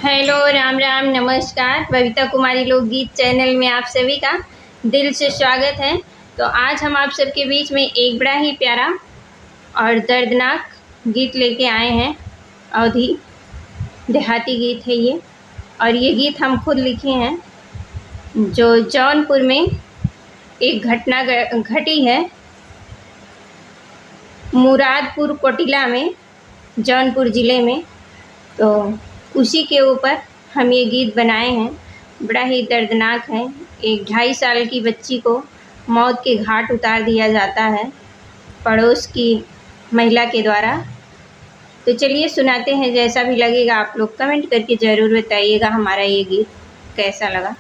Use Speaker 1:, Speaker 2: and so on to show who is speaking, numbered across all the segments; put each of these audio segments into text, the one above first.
Speaker 1: Hello, Ram Ram, नमस्कार। बबीता कुमारी लोकगीत channel में आप सभी का दिल से स्वागत है। तो आज हम आप सबके बीच में एक बड़ा ही प्यारा और दर्दनाक गीत लेके आए हैं। अवधी देहाती गीत है ये, और ये गीत हम खुद लिखे हैं। जो जौनपुर में एक घटना घटी है, मुरादपुर कोटिला में, जौनपुर ज़िले में। तो उसी के ऊपर हम ये गीत बनाए हैं। बड़ा ही दर्दनाक है। एक 2.5 साल की बच्ची को मौत के घाट उतार दिया जाता है पड़ोस की महिला के द्वारा। तो चलिए सुनाते हैं। जैसा भी लगेगा आप लोग कमेंट करके ज़रूर बताइएगा हमारा ये गीत कैसा लगा।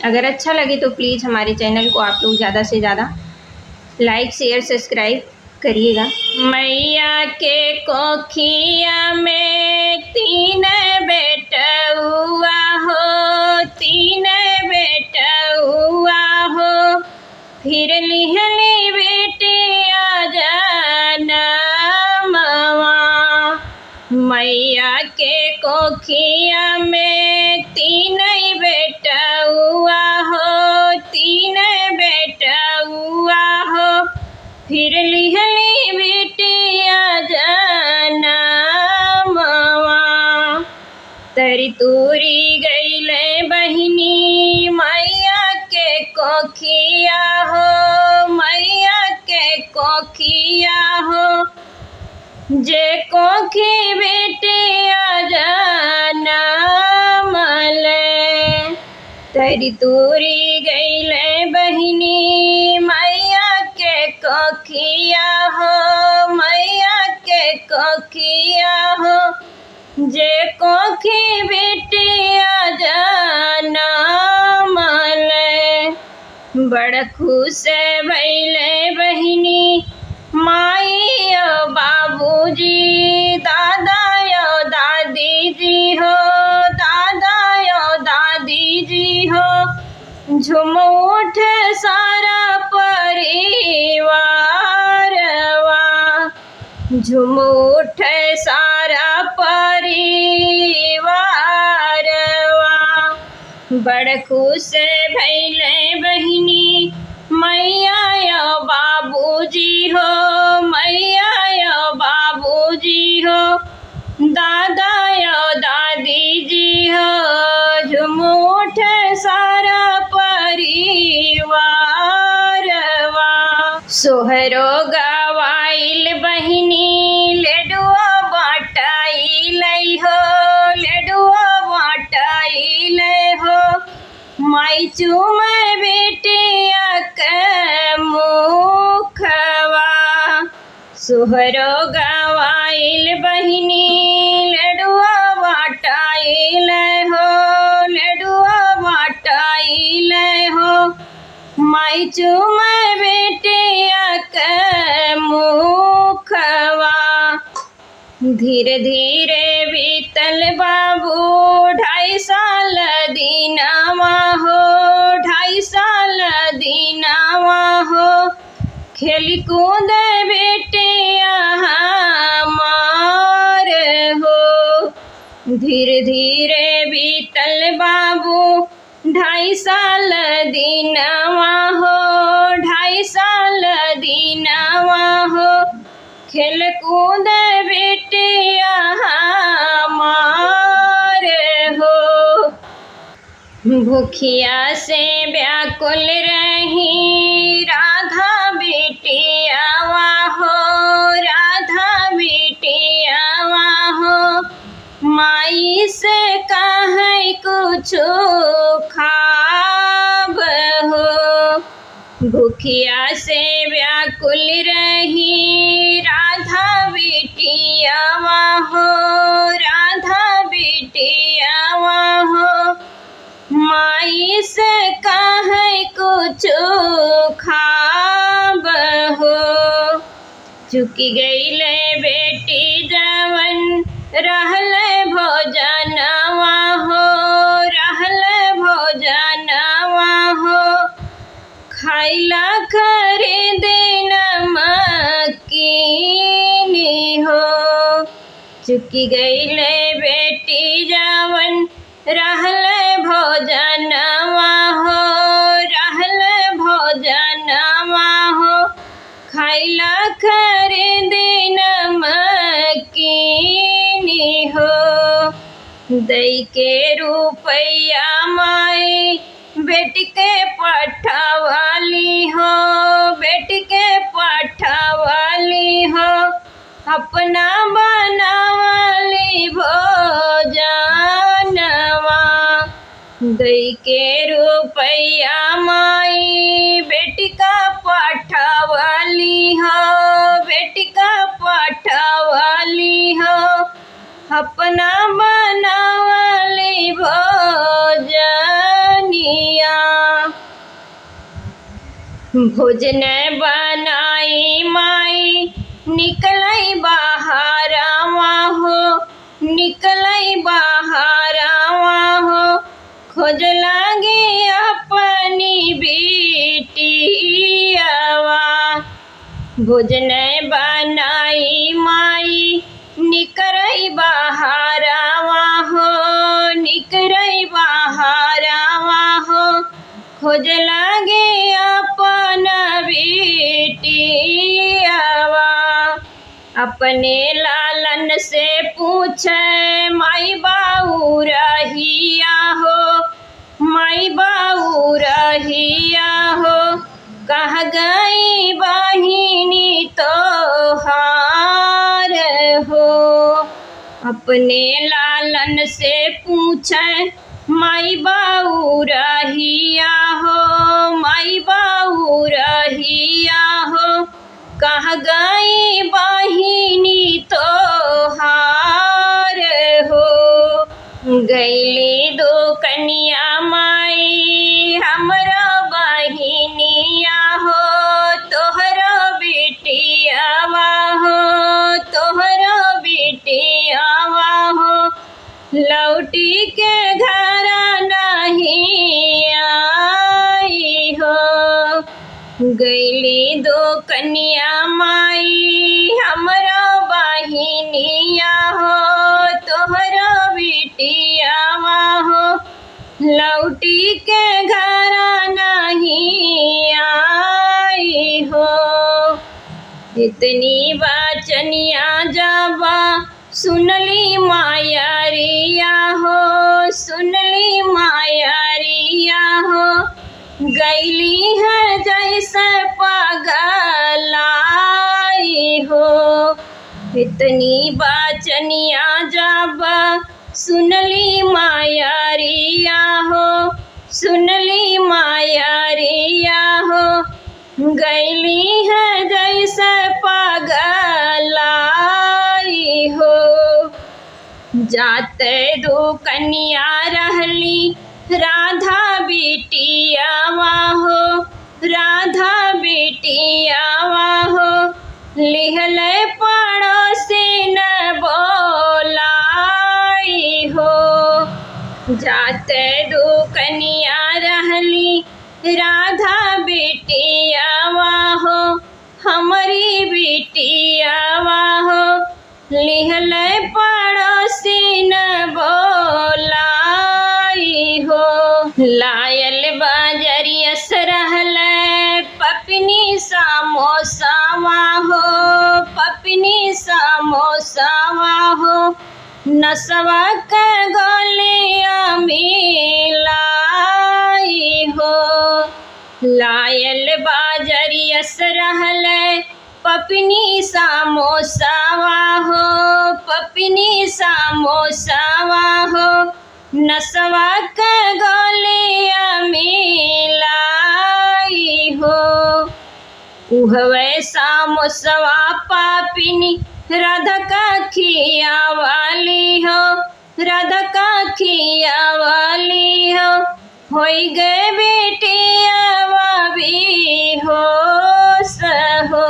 Speaker 1: अगर अच्छा लगे तो प्लीज़ हमारे चैनल को आप लोग ज़्यादा से ज़्यादा लाइक शेयर सब्सक्राइब करिएगा। मैया के कोखिया में 3 बेटउआ हो, 3 बेटउआ हो, फिर लिहली बेटिया जनमवा। मैया के कोखिया में 3 बेटउआ हो, 3 बेटउआ हो, फिर लिहली बेटिया जनमवा। तरी तूरी गईले बहिनी मैया के कोखिया हो, मैया के कोखिया हो, जे कोखी बेटिया जनमले। तरी तूरी गईले बहिनी मैया के कोखिया हो, मैया के कोखिया हो, जे कोखी बेटिया जनमले। बड़ खुश भइले बहिनी माई ओ बाबूजी, दादा यो दादी जी हो, दादा यो दादी जी हो, झूम उठे सारा परिवारवा, झूम उठे सारा परिवारवा। बड़ खुश भइले बहिनी मैया यो बाबूजी हो, मैया यो बाबूजी हो, दादा यो दादी जी हो, झूम उठे सारा परिवारवा। सोहरो गवाइल बहिनी लेडुआ बाटाइलै हो, लेडुआ बाटाइलै हो, माई चूमे बेटिया के मुखवा। सोहरो गवाइल बहिनी लेडुआ बाटाइलै हो, लेडुआ बाटाइलै हो, माई चूमे बेटिया के मुखवा। धीरे धीरे बीतल बाबू 2.5 साल दिनवा हो, 2.5 साल दिनवा हो, खेल कूद बेटिया हमार हो। धीरे धीरे बीतल बाबू 2.5 साल दिनवा हो, 2.5 साल दिनवा हो, खेल कूद बेटिया हमार हो। भूखिया से व्याकुल रही राधा बेटियावा हो, राधा बेटियावा हो, माई से कहे कुछ खाब हो। भूखिया से व्याकुल रही राधा बेटियावा हो, राधा बेटियावा हो, माई से कहे कुछ खाब हो। चुकी गईले बेटी जवन रहले भोजनवा हो, रहले भोजनवा हो, खाइला खरीदे नमकीनी हो। चुकी गईले बेटी रहल भोजनवा हो, रहल भोजनवा हो, खैला खरीदी नमकीनी हो। दई के रुपया माई बेटी के पठवाली हो, बेटी के पठवाली हो, अपना बनावली भोजनवा। दई के रुपया माई बेटी का पठवाली हो, बेटी का पठवाली हो, अपना बनावली भोजनिया। भोजन बनाई माई निकलई बाहरवा हो, निकलई बाहरवा हो, खोज लागी अपनी बेटियावा। भोजन बनाई माई निकलई बाहरवा हो, निकलई बाहरवा हो, खोज लागे अपन बेटियावा। अपने लालन से पूछे माई बाऊ रहिया हो, माई बाऊ रहिया हो, कह गई बहिनी तोहार हो। अपने लालन से पूछे माई बाऊ रहिया हो, माई बाऊ रहिया हो, कह गई बहिनी तोहार हो। गईली दो कन्या माई हमरा बहिनिया हो, तोहरा बेटियावा हो, तोहरा बेटियावा हो, लौटी के घर नहीं आई हो। गईली दो कन्या माई हमरा बहिनिया हो, तोहरा बेटियावा हो, लौटी के घर नहीं आई हो। इतनी बाचनिया जाबा सुनली मायारिया हो, सुनली मायारिया हो, गईली है जैसे पगलाई हो। इतनी बाचनिया जाबा सुनली मायारिया हो, सुनली मायारिया हो, गईली है जैसे पगलाई हो। जाते दो कन्या रहली राधा बेटियावा हो, राधा बेटियावा हो, लिहले पड़ोसी न बोलाई हो। जाते दो कन्या रहली राधा बेटियावा हो, हमारी बेटियावा हो, लिहले पड़ोसी न बोलाई हो। लायल बाजरियस रहले पपनी समोसावा हो, पपनी समोसावा हो, नसवा के गोलिया मिलाई हो। लायल बाजरियस रहले पपनी समोसावा हो, पपनी समोसावा हो, नसवा के गोलिया मिलाई हो। उहवे समोसवा पापिनी राधा का खिया वाली हो, राधा का खिया वाली हो, होई गए बेटियावा भी हो सहो।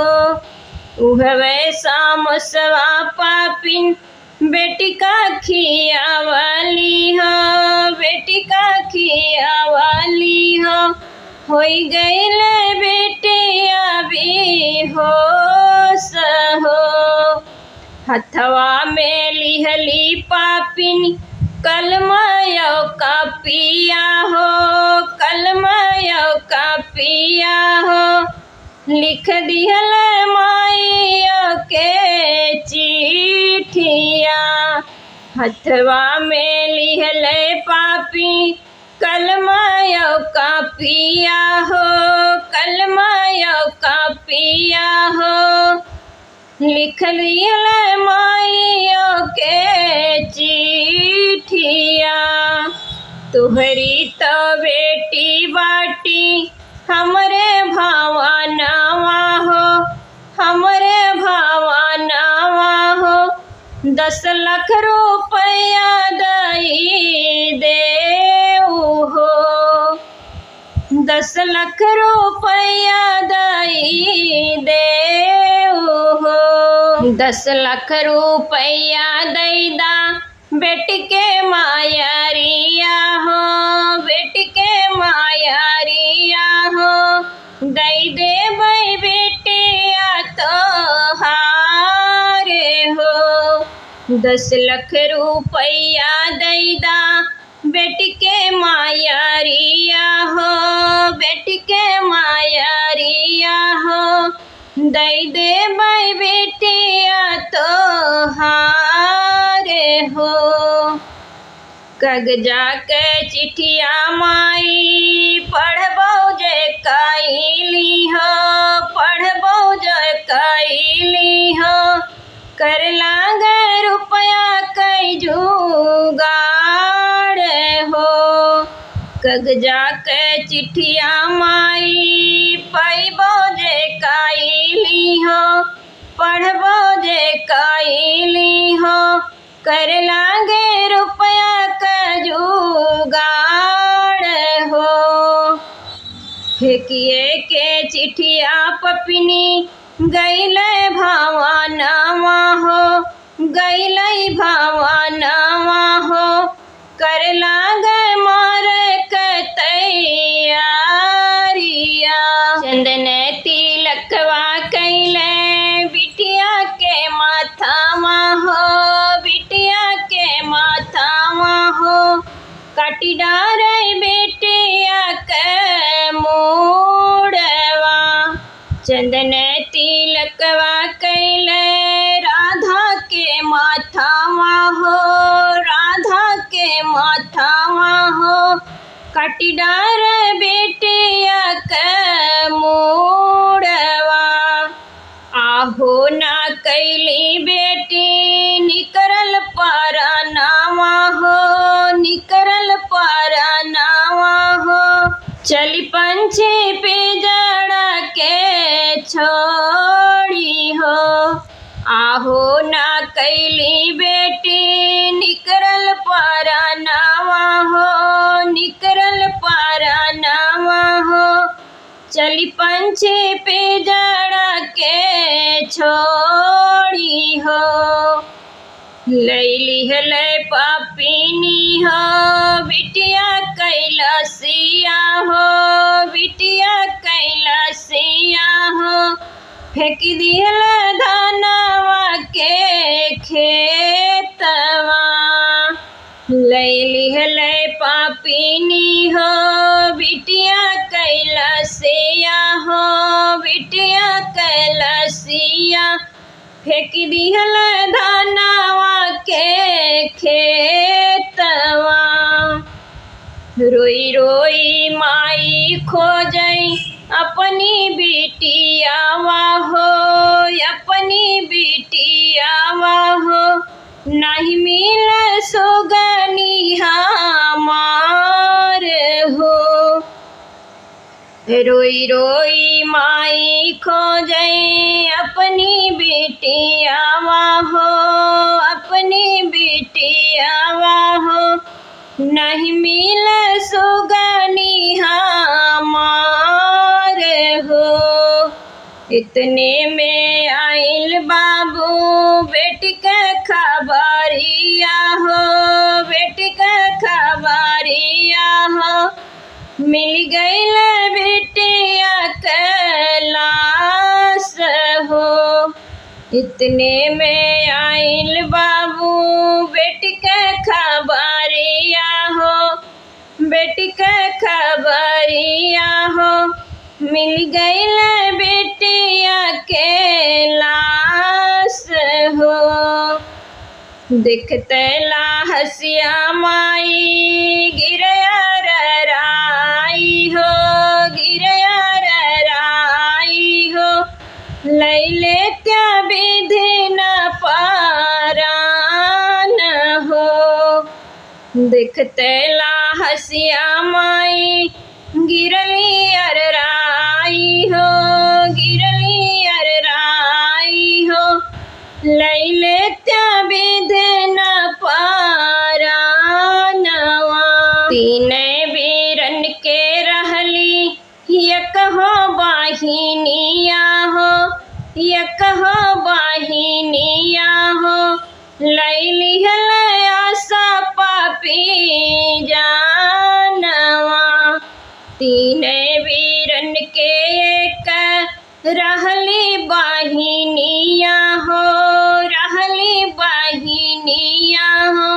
Speaker 1: उहवे समोसवा पापिन बेटी का खिया वाली हो, बेटी का खिया वाली हो, होई गईले बेटिया भी हो सहो। हथवा में लिहली पापिन कलमायो का पिया हो, कलमायो का पिया हो, लिख दिहल माइयो के चिट्ठिया। हथवा में लिहल पापी कलमायो का पिया हो, कलमायो का पिया हो, लिख दिहल माइयो के चिट्ठिया। तुहरी तो बेटी बाटी हमरे भावनावा हो, हमरे भावनावा हो, 10 लाख रुपया दई देऊ हो, 10 लाख रुपया दई देऊ हो। 10 लाख रुपया दैदा बेटी के मायरिया हो, बेटी के मायरिया हो, दई दे भाई बेटिया तो हारे हो। 10 लाख रुपया दैदा बेटी के मायरिया हो, बेटी के मायरिया हो, दई दे भाई बेटिया तो हारे हो। कागजा के चिट्ठिया माई पढ़बो जे कैली हो, पढ़बो जे कैली हो, कर लागे रुपया कई जुगाड़ हो। कागजा के चिट्ठिया माई पैबो जे कैली हो, पढ़बो जे कैली हो, कर लागे रुपया का जुगाड़ हो। फेंकिए के चिट्ठिया पपिनी गईले भावनावा हो, गईले भावनावा हो, कर लागे मारे के तैयारिया। चंदन तिलकवा कैले बिटिया के माथावा हो, बिटिया के माथावा हो, काटी डारे बेटिया के मोड़वा। चंदन तिलकवा कैले राधा के माथावा हो, राधा के माथावा हो, काटी डारे बेटिया के मोड़वा। आहो ना कैली बेटी निकरल परनावा हो, निकरल परनावा हो, चली पंछी पिजड़ा के छोड़ी हो। आहो ना कैली बेटी निकरल परनावा हो, निकरल परनावा हो, चली पंछी पिजड़ा के छोड़ी हो। लैली हले पापिनी हो, बिटिया कैलसिया हो, बिटिया कैलसिया हो, फेंक दिहल धनवा के खेतवा। लैली हले पापिनी हो, बिटिया कैलसिया हो, बिटिया कैलसिया, फेंक दिहल धनवा के खेतवा। रोई रोई माई खोजई अपनी बिटियावा हो, अपनी बिटियावा हो, नहीं मिल सुगनी हमार हो। रोई रोई माई खोजई अपनी बिटियावा हो, अपनी बिटियावा हो, नहीं मिल सुगनी हमार हो। इतने में आइल बाबू बेटी के खबरिया हो, बेटी के खबरिया हो, मिल गईल बिटिया के लाश हो। इतने में आइल बाबू बेटी के खबरिया मिल गईल बेटिया के लाश हो, देखते लाहसिया माई गिरया रराई हो, गिरया रराई हो, लैले त्या विधि न पारान हो, देखते लाहसिया माई गिरली अरराई हो, गिरली अरराई हो, लैले त्या विधि न पारानवा। तीने वीरन के रहली एक हो बाहिनिया हो, एक हो बाहिनिया हो, लैली हल आशा पापी जानवा। तीने वीरन के एक रहली बाहिनिया हो, रहली बाहिनिया हो,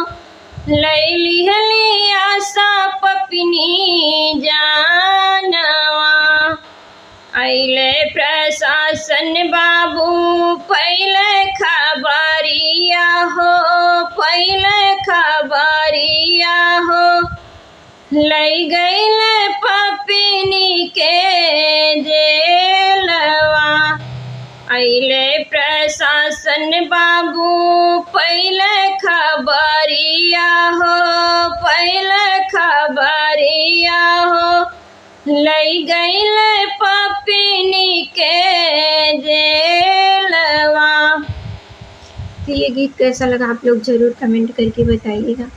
Speaker 1: लैली हली आशा पपिनी जानवा। अइले प्रशासन बाबू पहले खबरिया हो, पहले खबरिया हो, लई गईल पपिनी के जेलवा। अइले प्रशासन बाबू पहले खबरिया हो, पहले खबरिया हो, लई गईल पपिनी के जेलवा। तो ये गीत कैसा लगा आप लोग ज़रूर कमेंट करके बताइएगा।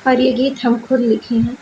Speaker 1: और ये गीत हम खुद लिखे हैं।